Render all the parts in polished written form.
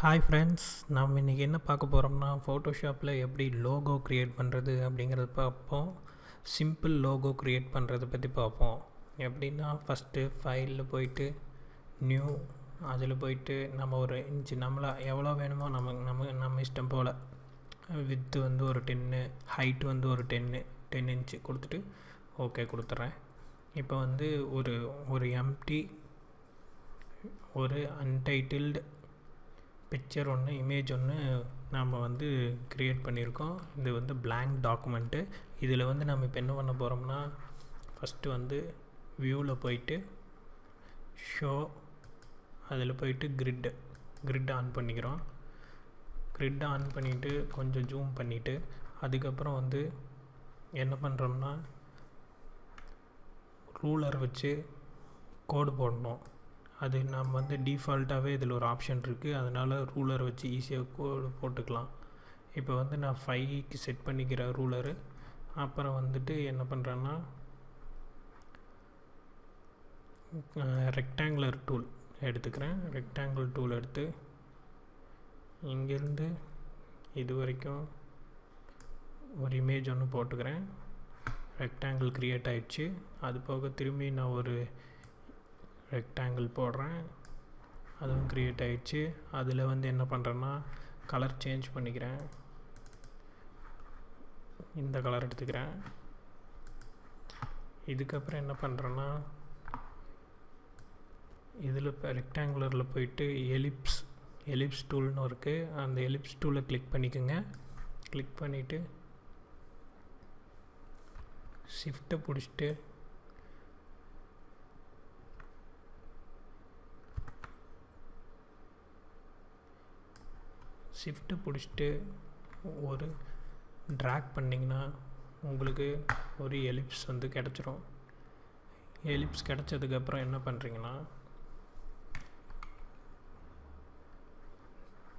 Hi friends, நம்ம இன்றைக்கி என்ன பார்க்க போகிறோம்னா ஃபோட்டோஷாப்பில் எப்படி லோகோ க்ரியேட் பண்ணுறது அப்படிங்கிறத பார்ப்போம். சிம்பிள் லோகோ க்ரியேட் பண்ணுறதை பற்றி பார்ப்போம். எப்படின்னா ஃபஸ்ட்டு ஃபைலில் போயிட்டு நியூ, அதில் போயிட்டு நம்ம ஒரு இன்ச்சு நம்மளை எவ்வளோ வேணுமோ நம்ம இஷ்டம் போல் வித்து வந்து ஒரு 10, ஹைட்டு வந்து ஒரு 10 இன்ச்சு கொடுத்துட்டு ஓகே கொடுத்துட்றேன். இப்போ வந்து ஒரு எம்டி ஒரு அன்டைட்டில்டு பிக்சர் ஒன்று, இமேஜ் ஒன்று நாம் வந்து க்ரியேட் பண்ணியிருக்கோம். இது வந்து blank டாக்குமெண்ட்டு. இதில் வந்து நம்ம இப்போ என்ன பண்ண போகிறோம்னா, ஃபஸ்ட்டு வந்து வியூவில் போயிட்டு ஷோ, அதில் போயிட்டு கிரிட் ஆன் பண்ணிக்கிறோம். கிரிட் ஆன் பண்ணிவிட்டு கொஞ்சம் ஜூம் பண்ணிவிட்டு அதுக்கப்புறம் வந்து என்ன பண்ணுறோம்னா ரூலர் வச்சு கோடு போடணும். அது நம்ம வந்து டிஃபால்ட்டாகவே இதில் ஒரு ஆப்ஷன் இருக்குது, அதனால் ரூலர் வச்சு ஈஸியாக கோடு போட்டுக்கலாம். இப்போ வந்து நான் 5க்கு செட் பண்ணிக்கிறேன் ரூலரு. அப்புறம் வந்துட்டு என்ன பண்ணுறேன்னா ரெக்டாங்குலர் டூல் எடுத்துக்கிறேன். ரெக்டாங்கிள் டூல் எடுத்து இங்கேருந்து இது வரைக்கும் ஒரு இமேஜ் ஒன்று போட்டுக்கிறேன். ரெக்டாங்கிள் க்ரியேட் ஆகிடுச்சு. அது போக திரும்பி நான் ஒரு ரெக்டாங்கிள் போடுறேன், அதுவும் க்ரியேட் ஆகிடுச்சு. அதில் வந்து என்ன பண்ணுறேன்னா கலர் சேஞ்ச் பண்ணிக்கிறேன். இந்த கலர் எடுத்துக்கிறேன். இதுக்கப்புறம் என்ன பண்ணுறேன்னா இதில் இப்போ ரெக்டாங்குலரில் போயிட்டு எலிப்ஸ் டூல்னு இருக்குது. அந்த எலிப்ஸ் டூலை கிளிக் பண்ணிக்கோங்க. கிளிக் பண்ணிவிட்டு ஷிஃப்ட்டை பிடிச்சிட்டு ஒரு ட்ராக் பண்ணிங்கன்னா உங்களுக்கு ஒரு எலிப்ஸ் வந்து கிடச்சிரும். எலிப்ஸ் கிடச்சதுக்கப்புறம் என்ன பண்ணுறீங்கன்னா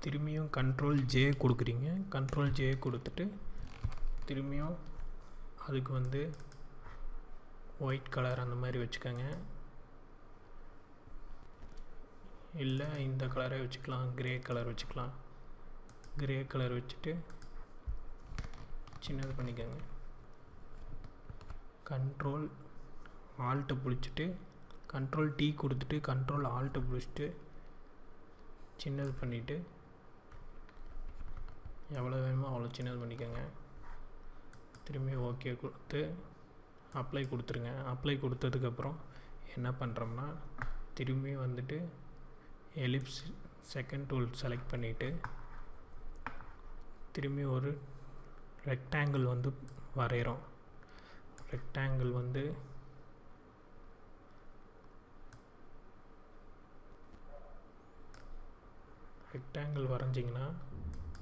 திரும்பியும் Ctrl+J கொடுக்குறீங்க. Ctrl+J கொடுத்துட்டு திரும்பியும் அதுக்கு வந்து ஒயிட் கலர் அந்த மாதிரி வச்சுக்கோங்க, இல்லை இந்த கலரே வச்சுக்கலாம், கிரே கலர் வச்சுக்கலாம். கிரே கலர் வச்சுட்டு சின்னது பண்ணிக்கோங்க. Ctrl+Alt பிடிச்சிட்டு Ctrl+T கொடுத்துட்டு Ctrl+Alt பிடிச்சிட்டு சின்னது பண்ணிவிட்டு எவ்வளோ வேணுமோ அவ்வளோ சின்னது பண்ணிக்கோங்க. திரும்பி ஓகே கொடுத்து அப்ளை கொடுத்துருங்க. அப்ளை கொடுத்ததுக்கப்புறம் என்ன பண்ணுறோம்னா திரும்பி வந்துட்டு எலிப்ஸ் செகண்ட் டூல் செலக்ட் பண்ணிவிட்டு திரும்பி ஒரு ரெக்டாங்கிள் வந்து வரைகிறோம். ரெக்டாங்கிள் வந்து வரைஞ்சிங்கன்னா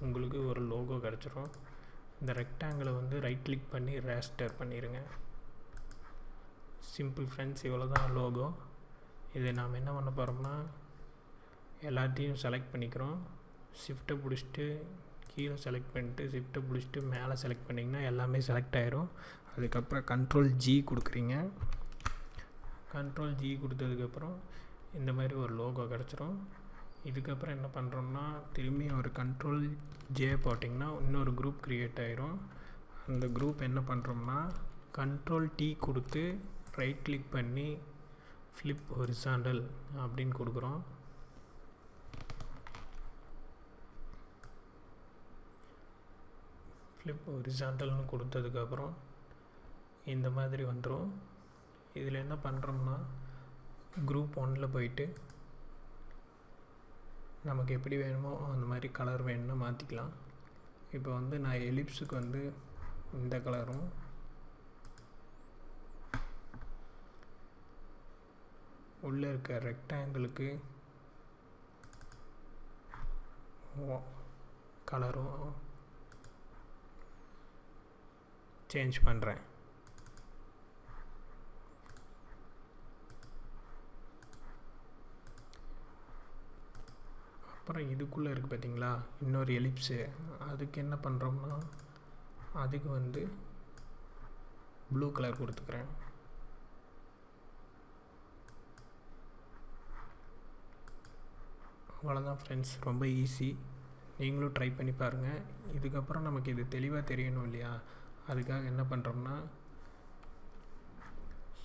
உங்களுக்கு ஒரு லோகோ கிடச்சிரும். இந்த ரெக்டாங்கிளை வந்து ரைட் கிளிக் பண்ணி ரேஸ்டர் பண்ணிடுங்க. சிம்பிள் ஃப்ரெண்ட்ஸ், இவ்வளோ தான் லோகோ. இதை நாம் என்ன பண்ண போகிறோம்னா எல்லாத்தையும் செலக்ட் பண்ணிக்கிறோம். ஷிஃப்ட்டை பிடிச்சிட்டு கீழே செலக்ட் பண்ணிட்டு ஷிஃப்ட்டை பிடிச்சிட்டு மேலே செலக்ட் பண்ணிங்கன்னா எல்லாமே செலக்ட் ஆகிரும். அதுக்கப்புறம் Ctrl+G கொடுக்குறீங்க. Ctrl+G கொடுத்ததுக்கப்புறம் இந்த மாதிரி ஒரு லோகோ கிடச்சிரும். இதுக்கப்புறம் என்ன பண்ணுறோம்னா திரும்பி ஒரு Ctrl+J போட்டிங்கன்னா இன்னொரு குரூப் க்ரியேட் ஆகிரும். அந்த குரூப் என்ன பண்ணுறோம்னா Ctrl+T கொடுத்து ரைட் கிளிக் பண்ணி ஃப்ளிப் ஹொரிசாண்டல் அப்படின்னு கொடுக்குறோம். ஃப்ளிப் ஹொரிசாண்டல்னு கொடுத்ததுக்கப்புறம் இந்த மாதிரி வந்துடும். இதில் என்ன பண்ணுறோம்னா குரூப் 1ல் போயிட்டு நமக்கு எப்படி வேணுமோ அந்த மாதிரி கலர் வேணும்னா மாற்றிக்கலாம். இப்போ வந்து நான் எலிப்ஸுக்கு வந்து இந்த கலரும், உள்ளே இருக்க ரெக்டாங்கிளுக்கு கலரும் சேஞ்ச் பண்ணுறேன். அப்புறம் இதுக்குள்ளே இருக்குது பார்த்தீங்களா இன்னொரு எலிப்ஸு, அதுக்கு என்ன பண்ணுறோம்னா அதுக்கு வந்து ப்ளூ கலர் கொடுத்துக்கிறேன். அவ்வளோதான் ஃப்ரெண்ட்ஸ், ரொம்ப ஈஸி. நீங்களும் ட்ரை பண்ணி பாருங்கள். இதுக்கப்புறம் நமக்கு இது தெளிவாக தெரியணும் இல்லையா, அதுக்காக என்ன பண்ணுறோம்னா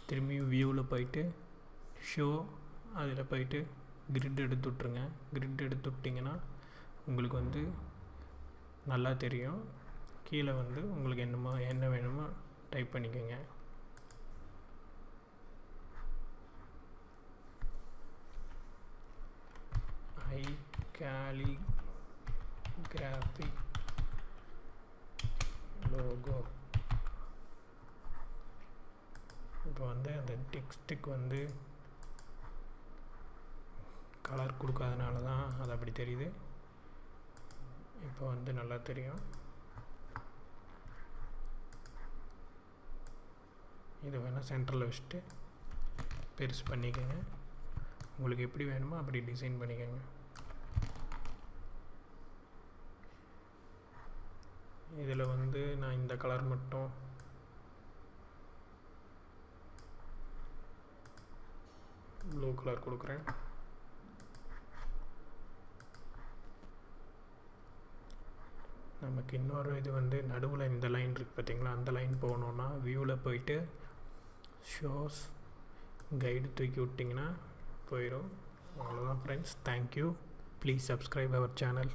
திரும்பியும் வியூவில் போயிட்டு ஷோ, அதில் போயிட்டு கிரிட் எடுத்து விட்ருங்க. கிரிட் எடுத்து விட்டிங்கன்னா உங்களுக்கு வந்து நல்லா தெரியும். கீழே வந்து உங்களுக்கு என்ன வேணுமோ டைப் பண்ணிக்கோங்க. காலிகிராஃபிக் லோகோ. இப்போ வந்து அந்த டெக்ஸ்ட்டுக்கு வந்து கலர் கொடுக்காதனால தான் அது அப்படி தெரியுது. இப்போ வந்து நல்லா தெரியும். இது வேணால் சென்டரில் வச்சுட்டு பெருசு பண்ணிக்கோங்க. உங்களுக்கு எப்படி வேணுமோ அப்படி டிசைன் பண்ணிக்கோங்க. இதில் வந்து நான் இந்த கலர் மட்டும் ப்ளூ கலர் கொடுக்குறேன். நமக்கு இன்னொரு இது வந்து நடுவில் இந்த லைன் இருக்குது பார்த்தீங்களா, அந்த லைன் போகணுன்னா வியூவில் போயிட்டு ஷோஸ் கைடு தூக்கி விட்டிங்கன்னா போயிடும். அவ்வளோதான் friends, thank you. Please subscribe our channel.